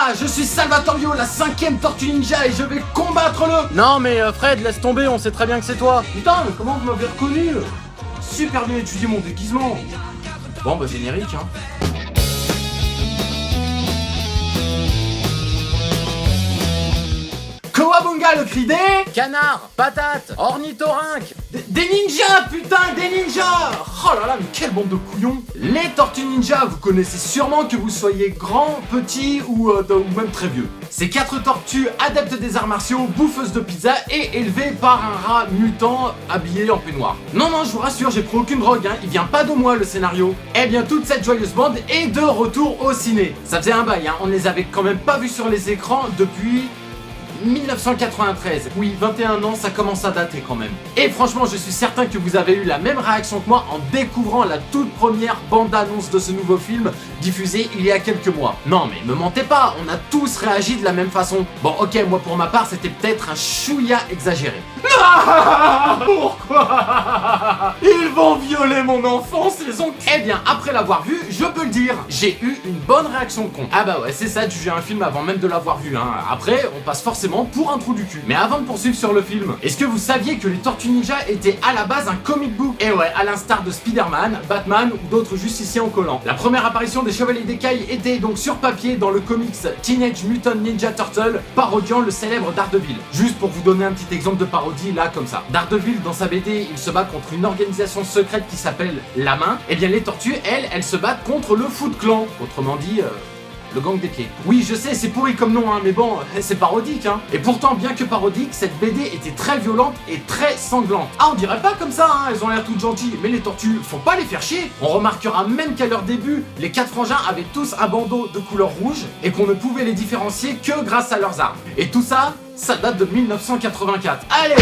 Ninja, je suis Salvatorio, la 5ème Tortue Ninja et je vais combattre le... Non mais Fred, laisse tomber, on sait très bien que c'est toi. Putain, mais comment vous m'avez reconnu? Super bien étudié mon déguisement. Bon bah générique hein. Kawabunga le cri des... Canard, patate, ornithorynque. Des ninjas, putain, des ninjas! Oh là là, mais quelle bande de couillons! Les Tortues Ninja, vous connaissez sûrement que vous soyez grand, petit ou même très vieux. Ces 4 tortues adeptes des arts martiaux, bouffeuses de pizza et élevées par un rat mutant habillé en peignoir. Non, je vous rassure, j'ai pris aucune drogue, hein, il vient pas de moi le scénario. Eh bien, toute cette joyeuse bande est de retour au ciné. Ça faisait un bail, hein, on les avait quand même pas vus sur les écrans depuis... 1993, oui 21 ans ça commence à dater quand même. Et franchement je suis certain que vous avez eu la même réaction que moi en découvrant la toute première bande-annonce de ce nouveau film diffusé il y a quelques mois. Non mais me mentez pas, on a tous réagi de la même façon. Bon ok, moi pour ma part c'était peut-être un chouïa exagéré. Pourquoi? Ils vont violer mon enfance les ondes. Eh bien après l'avoir vu, je peux le dire, j'ai eu une bonne réaction de con. Ah bah ouais c'est ça de juger un film avant même de l'avoir vu hein. Après on passe forcément pour un trou du cul. Mais avant de poursuivre sur le film, est-ce que vous saviez que les Tortues Ninja étaient à la base un comic book? Et ouais, à l'instar de Spider-Man, Batman ou d'autres justiciers en collant. La première apparition des Chevaliers d'Écaille était donc sur papier dans le comics Teenage Mutant Ninja Turtle, parodiant le célèbre Daredevil. Juste pour vous donner un petit exemple de parodie là comme ça. Daredevil dans sa BD, il se bat contre une organisation secrète qui s'appelle La Main. Et bien les tortues, elles se battent contre le Foot Clan. Autrement dit... le gang des pieds. Oui, je sais, c'est pourri comme nom, hein, mais bon, c'est parodique, hein. Et pourtant, bien que parodique, cette BD était très violente et très sanglante. Ah, on dirait pas comme ça, hein, elles ont l'air toutes gentilles, mais les tortues, faut pas les faire chier. On remarquera même qu'à leur début, les 4 frangins avaient tous un bandeau de couleur rouge et qu'on ne pouvait les différencier que grâce à leurs armes. Et tout ça, ça date de 1984. Allez,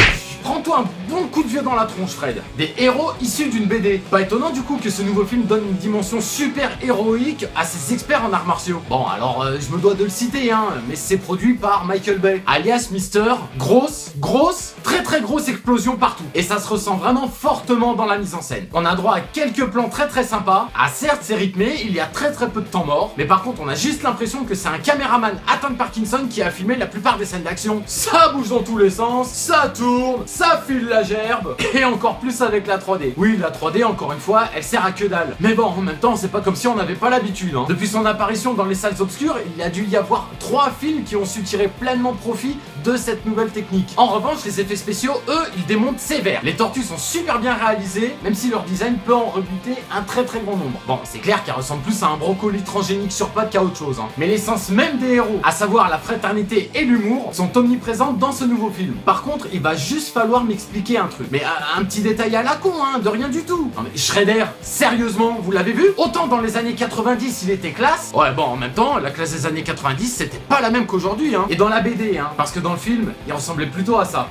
prends-toi un bon coup de vieux dans la tronche, Fred. Des héros issus d'une BD. Pas étonnant du coup que ce nouveau film donne une dimension super héroïque à ses experts en arts martiaux. Bon, alors je me dois de le citer, hein, mais c'est produit par Michael Bay, alias Mister. Grosse, très grosse explosion partout. Et ça se ressent vraiment fortement dans la mise en scène. On a droit à quelques plans très sympas. Ah certes, c'est rythmé, il y a très peu de temps mort, mais par contre, on a juste l'impression que c'est un caméraman atteint de Parkinson qui a filmé la plupart des scènes d'action. Ça bouge dans tous les sens, ça tourne, ça file la gerbe, et encore plus avec la 3D. Oui, la 3D, encore une fois, elle sert à que dalle. Mais bon, en même temps, c'est pas comme si on n'avait pas l'habitude, hein. Depuis son apparition dans les salles obscures, il a dû y avoir 3 films qui ont su tirer pleinement profit de cette nouvelle technique. En revanche, les effets spéciaux, eux, ils démontent sévère. Les tortues sont super bien réalisées, même si leur design peut en rebuter un très grand nombre. Bon, c'est clair qu'elles ressemblent plus à un brocoli transgénique sur pattes qu'à autre chose, hein. Mais l'essence même des héros, à savoir la fraternité et l'humour, sont omniprésentes dans ce nouveau film. Par contre, il va juste falloir m'expliquer un truc. Mais un petit détail à la con, hein, de rien du tout. Non mais Shredder, sérieusement, vous l'avez vu? Autant dans les années 90, il était classe. Ouais, bon, en même temps, la classe des années 90, c'était pas la même qu'aujourd'hui, hein. Et dans la BD, hein, parce que dans le film, il ressemblait plutôt à ça.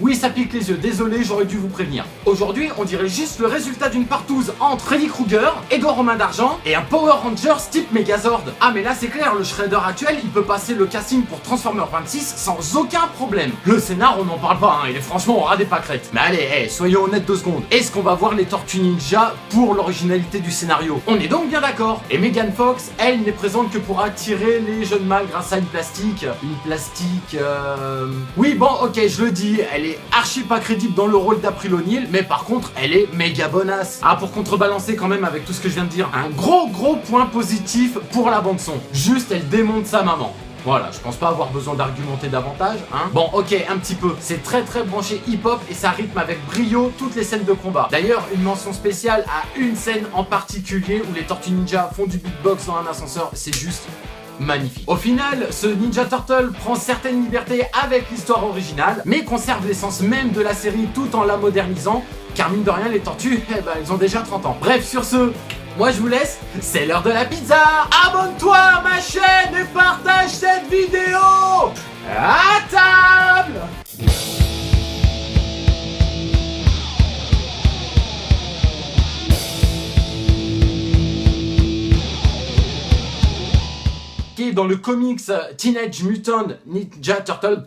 Oui, ça pique les yeux, désolé, j'aurais dû vous prévenir. Aujourd'hui, on dirait juste le résultat d'une partouze entre Freddy Krueger, Edouard Romain d'Argent et un Power Rangers type Megazord. Ah mais là c'est clair, le Shredder actuel, il peut passer le casting pour Transformers 26 sans aucun problème. Le scénar, on n'en parle pas, hein, il est franchement au ras des pâquerettes. Mais allez, soyons honnêtes 2 secondes. Est-ce qu'on va voir les Tortues Ninja pour l'originalité du scénario? On est donc bien d'accord. Et Megan Fox, elle n'est présente que pour attirer les jeunes mâles grâce à une plastique... Oui, bon, ok, je le dis, elle est archi pas crédible dans le rôle d'April O'Neil, mais par contre elle est méga bonasse. Ah, pour contrebalancer quand même avec tout ce que je viens de dire, un gros point positif pour la bande son. Juste elle démonte sa maman. Voilà, je pense pas avoir besoin d'argumenter davantage, hein. Bon, ok, un petit peu. C'est très branché hip-hop et ça rythme avec brio toutes les scènes de combat. D'ailleurs, une mention spéciale à une scène en particulier où les Tortues Ninja font du beatbox dans un ascenseur, c'est juste... magnifique. Au final, ce Ninja Turtle prend certaines libertés avec l'histoire originale, mais conserve l'essence même de la série tout en la modernisant, car mine de rien, les tortues, elles ont déjà 30 ans. Bref, sur ce, moi je vous laisse, c'est l'heure de la pizza. Abonne-toi à ma chaîne et partage cette vidéo. À table. Dans le comics Teenage Mutant Ninja Turtle.